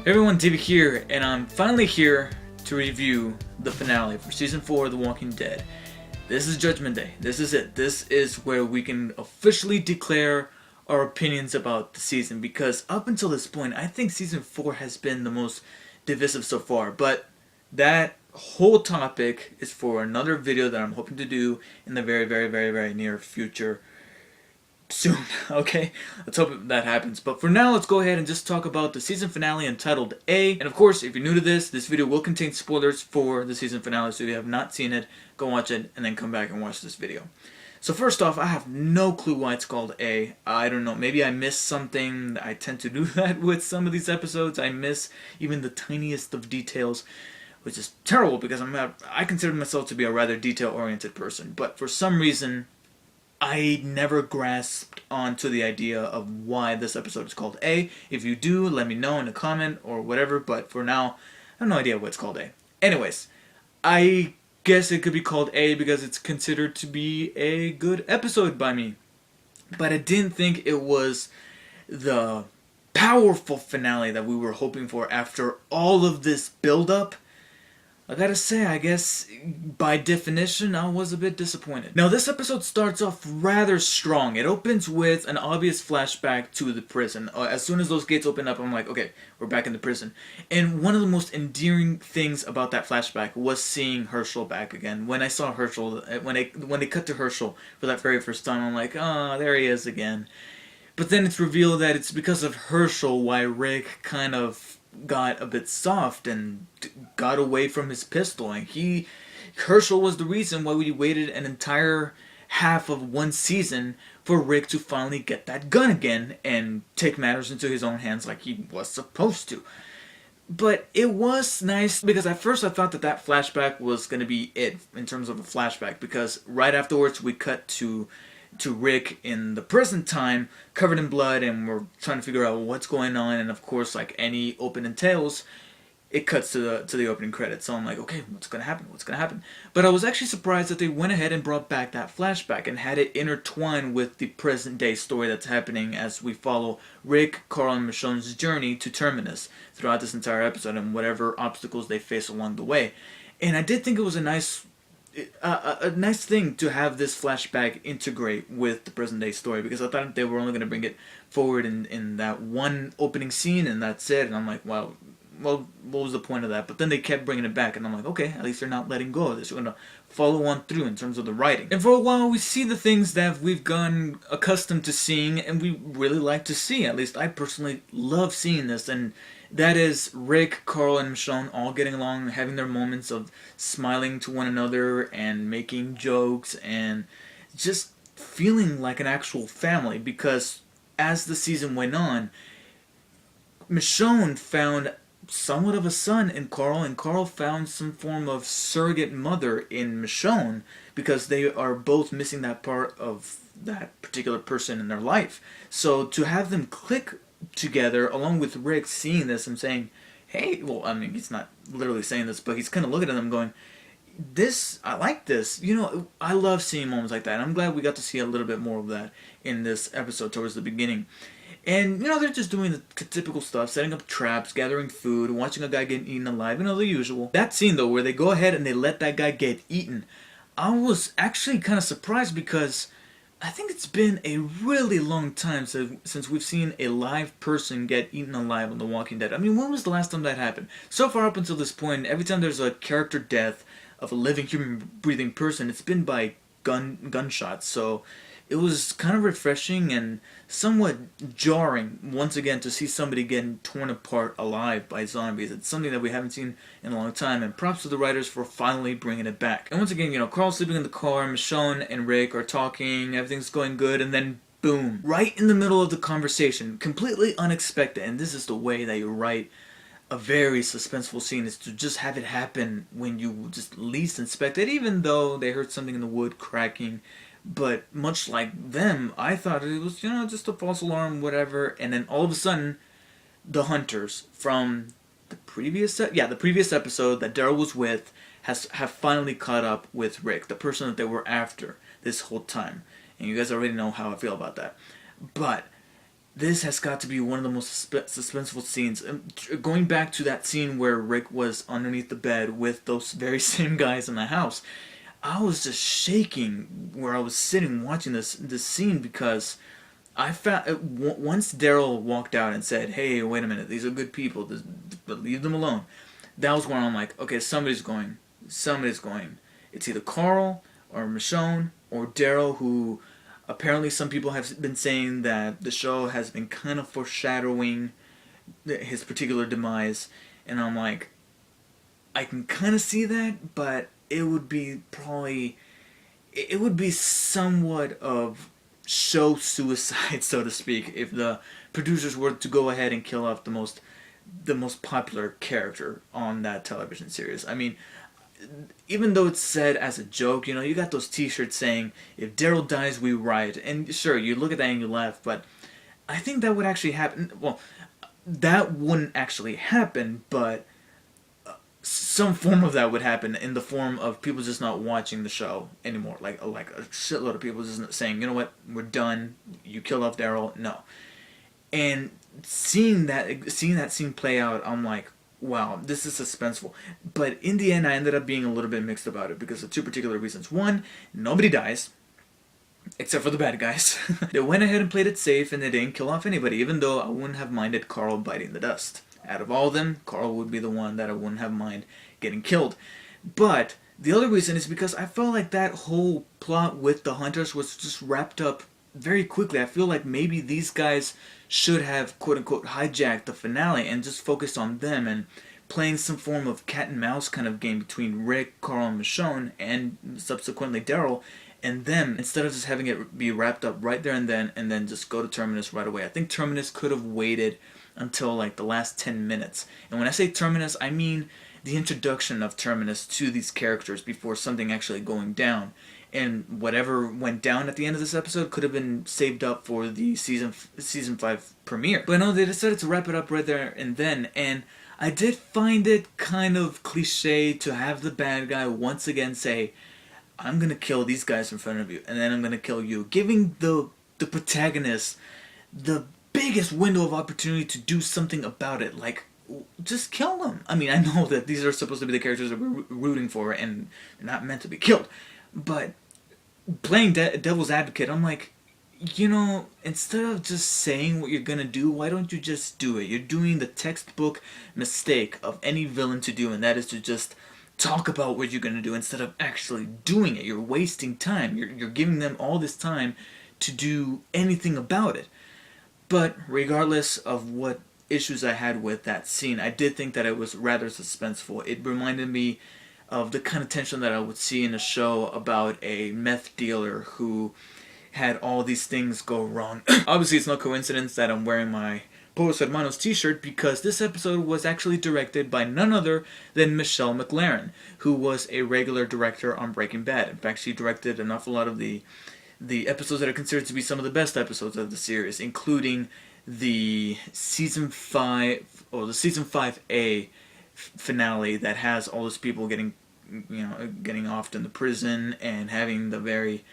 Hey everyone, David here, and I'm finally here to review the finale for Season 4 of The Walking Dead. This is Judgment Day. This is it. This is where we can officially declare our opinions about the season, because up until this point, I think Season 4 has been the most divisive so far, but that whole topic is for another video that I'm hoping to do in the very near future. Soon, okay? Let's hope that happens. But for now, let's go ahead and just talk about the season finale entitled A. And of course, if you're new to this video will contain spoilers for the season finale, so if you have not seen it, go watch it and then come back and watch this video. So first off, I have no clue why it's called A. I don't know, maybe I missed something. I tend to do that with some of these episodes. I miss even the tiniest of details, which is terrible because I consider myself to be a rather detail-oriented person. But for some reason, I never grasped onto the idea of why this episode is called A. If you do, let me know in a comment or whatever, but for now, I have no idea why it's called A. Anyways, I guess it could be called A because it's considered to be a good episode by me. But I didn't think it was the powerful finale that we were hoping for after all of this build-up. I gotta say, I guess, by definition, I was a bit disappointed. Now, this episode starts off rather strong. It opens with an obvious flashback to the prison. As soon as those gates open up, I'm like, okay, we're back in the prison. And one of the most endearing things about that flashback was seeing Herschel back again. When I saw Herschel, when they cut to Herschel for that very first time, I'm like, oh, there he is again. But then it's revealed that it's because of Herschel why Rick kind of got a bit soft and got away from his pistol, and Herschel was the reason why we waited an entire half of one season for Rick to finally get that gun again and take matters into his own hands like he was supposed to. But it was nice because at first I thought that flashback was going to be it in terms of a flashback, because right afterwards we cut to Rick in the prison time, covered in blood, and we're trying to figure out what's going on. And of course, like any opening tales, it cuts to the opening credits. So I'm like, okay, what's gonna happen? What's gonna happen? But I was actually surprised that they went ahead and brought back that flashback and had it intertwined with the present day story that's happening as we follow Rick, Carl, and Michonne's journey to Terminus throughout this entire episode and whatever obstacles they face along the way. And I did think it was a nice thing to have this flashback integrate with the present day story, because I thought they were only going to bring it forward in that one opening scene and that's it. And I'm like, well, what was the point of that? But then they kept bringing it back, and I'm like, okay, at least they're not letting go of this. We're going to follow on through in terms of the writing. And for a while, we see the things that we've gotten accustomed to seeing, and we really like to see. At least I personally love seeing this, and that is Rick, Carl, and Michonne all getting along, having their moments of smiling to one another and making jokes and just feeling like an actual family. Because as the season went on, Michonne found somewhat of a son in Carl, and Carl found some form of surrogate mother in Michonne, because they are both missing that part of that particular person in their life. So to have them click together, along with Rick seeing this and saying, hey, well, I mean, he's not literally saying this, but he's kind of looking at them going, I like this. You know, I love seeing moments like that, and I'm glad we got to see a little bit more of that in this episode towards the beginning. And, you know, they're just doing the typical stuff, setting up traps, gathering food, watching a guy get eaten alive, you know, the usual. That scene, though, where they go ahead and they let that guy get eaten, I was actually kind of surprised, because I think it's been a really long time since we've seen a live person get eaten alive on The Walking Dead. I mean, when was the last time that happened? So far up until this point, every time there's a character death of a living human breathing person, it's been by gunshots. So it was kind of refreshing and somewhat jarring once again to see somebody getting torn apart alive by zombies. It's something that we haven't seen in a long time, and props to the writers for finally bringing it back. And once again, you know, Carl's sleeping in the car, Michonne and Rick are talking, everything's going good, and then boom, right in the middle of the conversation, completely unexpected. And this is the way that you write a very suspenseful scene, is to just have it happen when you just least expect it, even though they heard something in the wood cracking. But much like them, I thought it was, you know, just a false alarm, whatever. And then all of a sudden, the hunters from the previous episode that Daryl was with have finally caught up with Rick, the person that they were after this whole time. And you guys already know how I feel about that. But this has got to be one of the most suspenseful scenes. Going back to that scene where Rick was underneath the bed with those very same guys in the house, I was just shaking where I was sitting watching this scene because I found once Daryl walked out and said, "Hey, wait a minute, these are good people, but leave them alone." That was when I'm like, okay, somebody's going. Somebody's going. It's either Carl or Michonne or Daryl, who apparently some people have been saying that the show has been kind of foreshadowing his particular demise. And I'm like, I can kind of see that, but it would be probably, it would be somewhat of show suicide, so to speak, if the producers were to go ahead and kill off the most popular character on that television series. I mean, even though it's said as a joke, you got those T-shirts saying, "If Daryl dies, we riot," and sure, you look at that and you laugh, but I think that would actually happen. Well, that wouldn't actually happen, but some form of that would happen in the form of people just not watching the show anymore. Like a shitload of people just saying, "You know what? We're done. You killed off Daryl." No. And seeing that scene play out, I'm like, wow, this is suspenseful. But in the end, I ended up being a little bit mixed about it because of two particular reasons. One, nobody dies, except for the bad guys. They went ahead and played it safe and they didn't kill off anybody, even though I wouldn't have minded Carl biting the dust. Out of all of them, Carl would be the one that I wouldn't have mind getting killed. But the other reason is because I felt like that whole plot with the hunters was just wrapped up very quickly. I feel like maybe these guys should have quote-unquote hijacked the finale and just focused on them and playing some form of cat and mouse kind of game between Rick, Carl, and Michonne, and subsequently Daryl, and them, instead of just having it be wrapped up right there and then just go to Terminus right away. I think Terminus could have waited until like the last 10 minutes. And when I say Terminus, I mean the introduction of Terminus to these characters before something actually going down. And whatever went down at the end of this episode could have been saved up for the season 5 premiere. But no, they decided to wrap it up right there and then. And I did find it kind of cliche to have the bad guy once again say, "I'm gonna kill these guys in front of you, and then I'm gonna kill you," giving the protagonist the biggest window of opportunity to do something about it. Like, just kill them. I mean, I know that these are supposed to be the characters that we're rooting for, and they're not meant to be killed, but playing devil's advocate, I'm like, instead of just saying what you're gonna do, why don't you just do it? You're doing the textbook mistake of any villain to do, and that is to just talk about what you're gonna do instead of actually doing it. You're wasting time. You're giving them all this time to do anything about it. But regardless of what issues I had with that scene, I did think that it was rather suspenseful. It reminded me of the kind of tension that I would see in a show about a meth dealer who had all these things go wrong. Obviously, it's no coincidence that I'm wearing my Polos Hermanos t-shirt because this episode was actually directed by none other than Michelle MacLaren, who was a regular director on Breaking Bad. In fact, she directed an awful lot of the episodes that are considered to be some of the best episodes of the series, including the season 5A finale that has all those people getting offed in the prison and having the very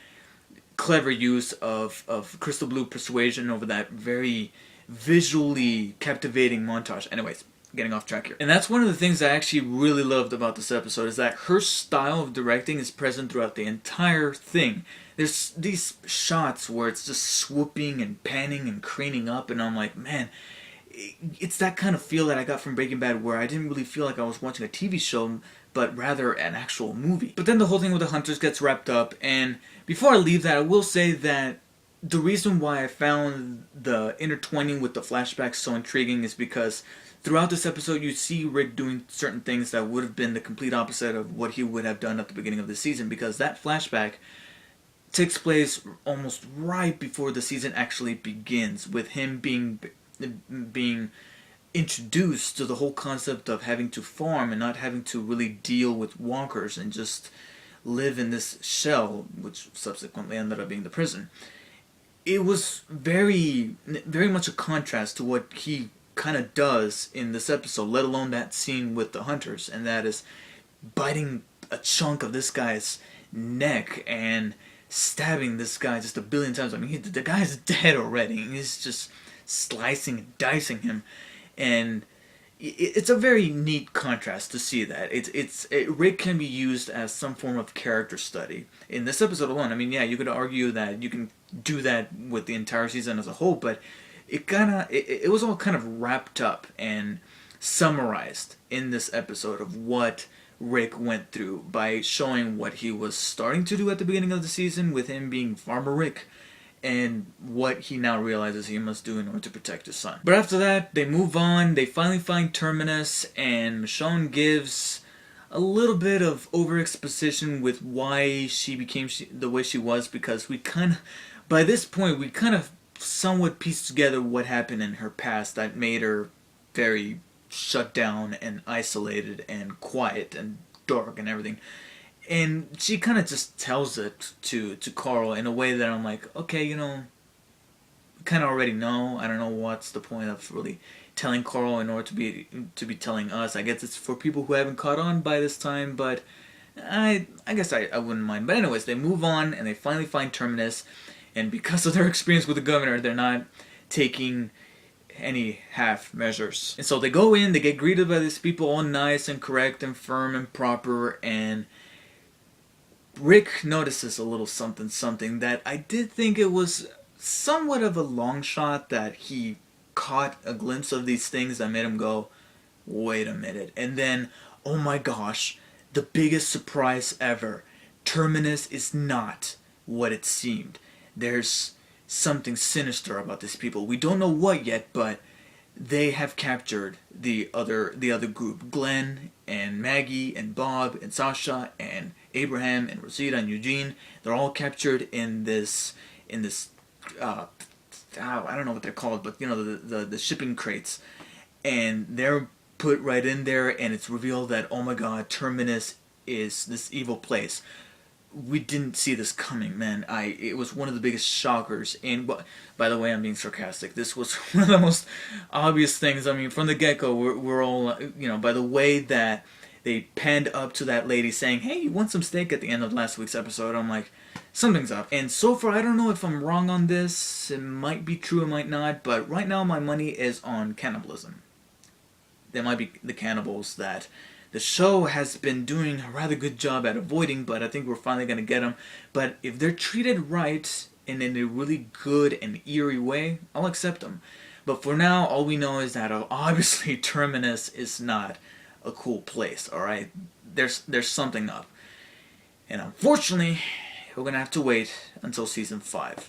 clever use of crystal blue persuasion over that very visually captivating montage. Anyways, getting off track here. And that's one of the things I actually really loved about this episode, is that her style of directing is present throughout the entire thing. There's these shots where it's just swooping and panning and craning up, and I'm like, man, it's that kind of feel that I got from Breaking Bad, where I didn't really feel like I was watching a TV show, but rather an actual movie. But then the whole thing with the hunters gets wrapped up, and before I leave that, I will say that the reason why I found the intertwining with the flashbacks so intriguing is because throughout this episode you see Rick doing certain things that would have been the complete opposite of what he would have done at the beginning of the season, because that flashback takes place almost right before the season actually begins, with him being introduced to the whole concept of having to farm and not having to really deal with walkers and just live in this shell, which subsequently ended up being the prison. It was very, very much a contrast to what he kind of does in this episode, let alone that scene with the hunters, and that is biting a chunk of this guy's neck and stabbing this guy just a billion times. I mean, the guy's dead already. He's just slicing and dicing him, and it's a very neat contrast to see that. Rick can be used as some form of character study in this episode alone. I mean, yeah, you could argue that you can do that with the entire season as a whole, but it was all kind of wrapped up and summarized in this episode of what Rick went through by showing what he was starting to do at the beginning of the season with him being Farmer Rick, and what he now realizes he must do in order to protect his son. But after that, they move on, they finally find Terminus, and Michonne gives a little bit of over-exposition with why she became the way she was, because by this point, we kind of somewhat pieced together what happened in her past that made her very shut down and isolated and quiet and dark and everything. And she kind of just tells it to Carl in a way that I'm like, okay, you know, kind of already know. I don't know what's the point of really telling Carl in order to be telling us. I guess it's for people who haven't caught on by this time, but I guess I wouldn't mind. But anyways, they move on and they finally find Terminus, and because of their experience with the governor, they're not taking any half measures. And so they go in, they get greeted by these people all nice and correct and firm and proper, and Rick notices a little something that I did think it was somewhat of a long shot that he caught a glimpse of these things that made him go, wait a minute. And then, oh my gosh, the biggest surprise ever. Terminus is not what it seemed. There's something sinister about these people. We don't know what yet, but they have captured the other group. Glenn and Maggie and Bob and Sasha and Abraham and Rosita and Eugene. They're all captured in this I don't know what they're called, but you know, the shipping crates, and they're put right in there, and it's revealed that, oh my god, Terminus is this evil place. We didn't see this coming, man. It was one of the biggest shockers. And by the way, I'm being sarcastic. This was one of the most obvious things. I mean, from the get-go, we're all, you know, by the way that they panned up to that lady saying, hey, you want some steak at the end of last week's episode? I'm like, something's up. And so far, I don't know if I'm wrong on this. It might be true, it might not. But right now, my money is on cannibalism. They might be the cannibals that the show has been doing a rather good job at avoiding, but I think we're finally going to get them. But if they're treated right and in a really good and eerie way, I'll accept them. But for now, all we know is that obviously Terminus is not a cool place, alright? There's something up. And unfortunately, we're going to have to wait until Season 5.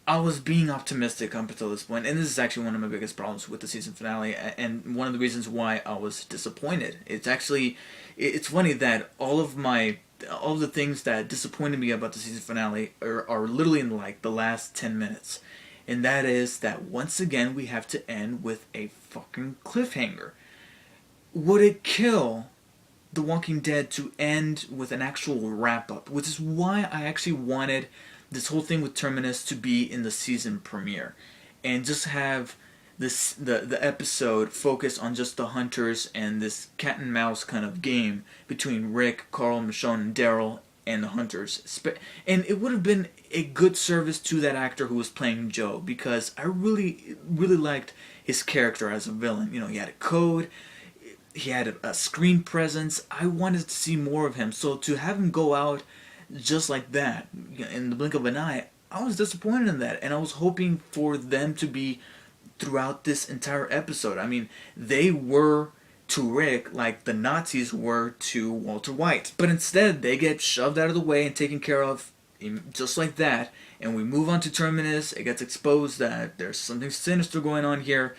I was being optimistic up until this point, and this is actually one of my biggest problems with the season finale, and one of the reasons why I was disappointed. It's funny that all of the things that disappointed me about the season finale are literally in like the last 10 minutes. And that is that once again we have to end with a fucking cliffhanger. Would it kill The Walking Dead to end with an actual wrap-up? Which is why I actually wanted this whole thing with Terminus to be in the season premiere, and just have the episode focus on just the hunters and this cat and mouse kind of game between Rick, Carl, Michonne, and Daryl and the hunters. And it would have been a good service to that actor who was playing Joe, because I really liked his character as a villain. You know, he had a code, he had a screen presence. I wanted to see more of him, so to have him go out just like that, in the blink of an eye, I was disappointed in that, and I was hoping for them to be throughout this entire episode. I mean, they were to Rick like the Nazis were to Walter White, but instead they get shoved out of the way and taken care of just like that, and we move on to Terminus. It gets exposed that there's something sinister going on here,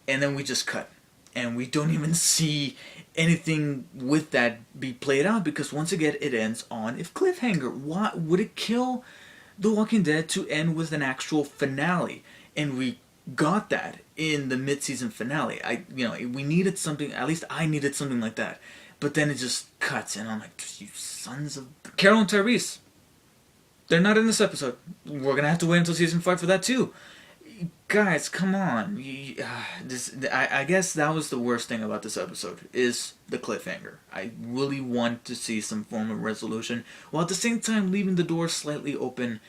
and then we just cut, and we don't even see anything with that be played out, because once again it ends on a cliffhanger. Why would it kill The Walking Dead to end with an actual finale? And we got that in the mid-season finale. We needed something. At least I needed something like that. But then it just cuts, and I'm like, you sons of... Carol and Tyrese, they're not in this episode. We're gonna have to wait until season 5 for that too. Guys, come on. I guess that was the worst thing about this episode, is the cliffhanger. I really want to see some form of resolution, while at the same time leaving the door slightly open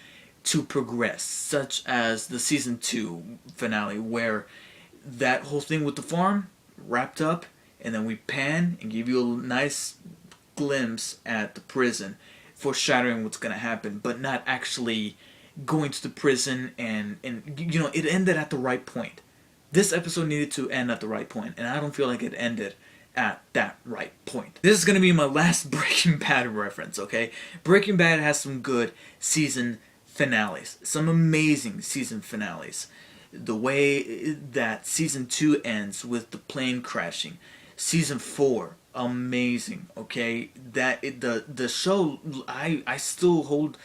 to progress, such as the season 2 finale, where that whole thing with the farm wrapped up, and then we pan and give you a nice glimpse at the prison, foreshadowing what's gonna happen, but not actually going to the prison, and you know, it ended at the right point. This episode needed to end at the right point, and I don't feel like it ended at that right point. This is gonna be my last Breaking Bad reference, okay? Breaking Bad has some good season finales, some amazing season finales. The way that season 2 ends with the plane crashing, season 4, amazing. Okay, the show, I still hold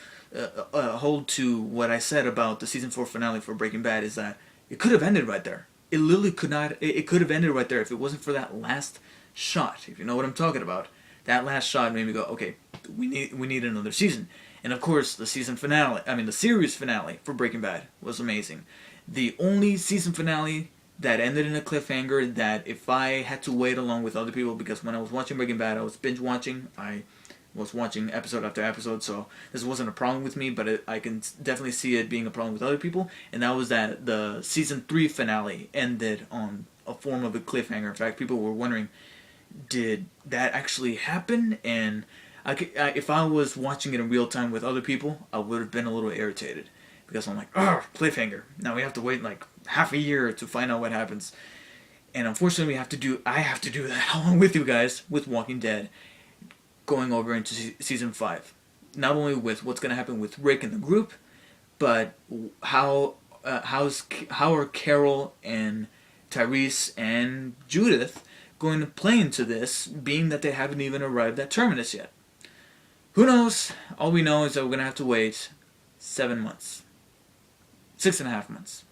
to what I said about the season 4 finale for Breaking Bad, is that it could have ended right there. It literally could not. It could have ended right there if it wasn't for that last shot. If you know what I'm talking about, that last shot made me go, okay, we need another season. And of course, the season finale, the series finale for Breaking Bad was amazing. The only season finale that ended in a cliffhanger that if I had to wait along with other people, because when I was watching Breaking Bad, I was binge watching. I was watching episode after episode, so this wasn't a problem with me, but I can definitely see it being a problem with other people, and that was that the season 3 finale ended on a form of a cliffhanger. In fact, people were wondering, did that actually happen? And if I was watching it in real time with other people, I would have been a little irritated, because I'm like, oh, cliffhanger. Now we have to wait like half a year to find out what happens. And unfortunately, I have to do that along with you guys with Walking Dead, going over into season 5. Not only with what's going to happen with Rick and the group, but how are Carol and Tyrese and Judith going to play into this, being that they haven't even arrived at Terminus yet? Who knows? All we know is that we're going to have to wait 7 months. 6.5 months.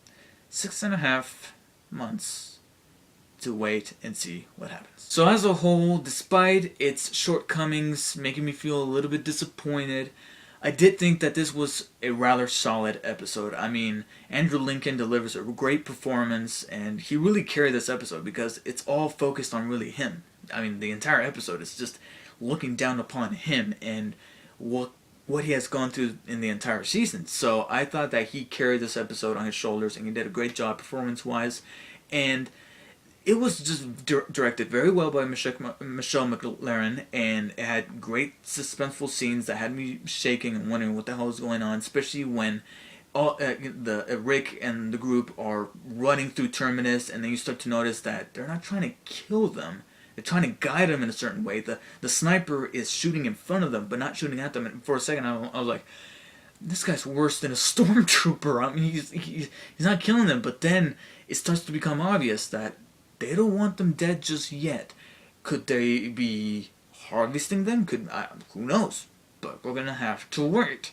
6.5 months to wait and see what happens. So as a whole, despite its shortcomings making me feel a little bit disappointed, I did think that this was a rather solid episode. I mean, Andrew Lincoln delivers a great performance, and he really carried this episode because it's all focused on really him. I mean, the entire episode is just looking down upon him and what he has gone through in the entire season. So I thought that he carried this episode on his shoulders, and he did a great job performance-wise. And it was just directed very well by Michelle McLaren, and it had great suspenseful scenes that had me shaking and wondering what the hell is going on, especially when Rick and the group are running through Terminus, and then you start to notice that they're not trying to kill them. They're trying to guide them in a certain way. The sniper is shooting in front of them, but not shooting at them. And for a second, I was like, this guy's worse than a stormtrooper. I mean, he's not killing them. But then it starts to become obvious that they don't want them dead just yet. Could they be harvesting them? Who knows? But we're gonna have to wait.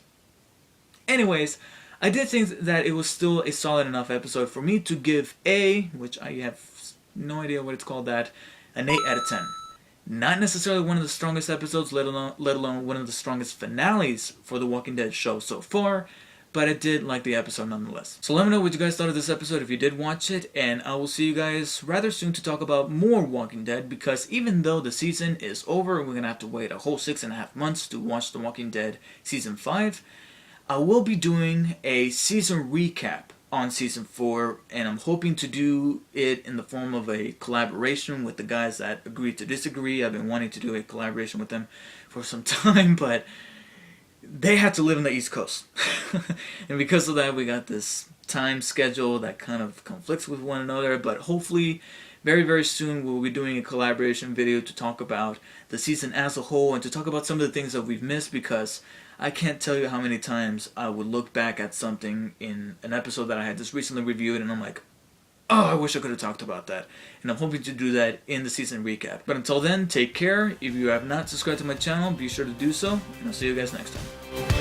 Anyways, I did think that it was still a solid enough episode for me to give which I have no idea what it's called, an 8 out of 10. Not necessarily one of the strongest episodes, let alone one of the strongest finales for The Walking Dead show so far, but I did like the episode nonetheless. So let me know what you guys thought of this episode if you did watch it, and I will see you guys rather soon to talk about more Walking Dead, because even though the season is over and we're going to have to wait a whole 6.5 months to watch The Walking Dead Season 5, I will be doing a season recap on Season 4, and I'm hoping to do it in the form of a collaboration with the guys that agreed to disagree. I've been wanting to do a collaboration with them for some time, but they had to live on the East Coast. And because of that, we got this time schedule that kind of conflicts with one another, but hopefully very, very soon we'll be doing a collaboration video to talk about the season as a whole and to talk about some of the things that we've missed, because I can't tell you how many times I would look back at something in an episode that I had just recently reviewed and I'm like, oh, I wish I could have talked about that. And I'm hoping to do that in the season recap. But until then, take care. If you have not subscribed to my channel, be sure to do so, and I'll see you guys next time.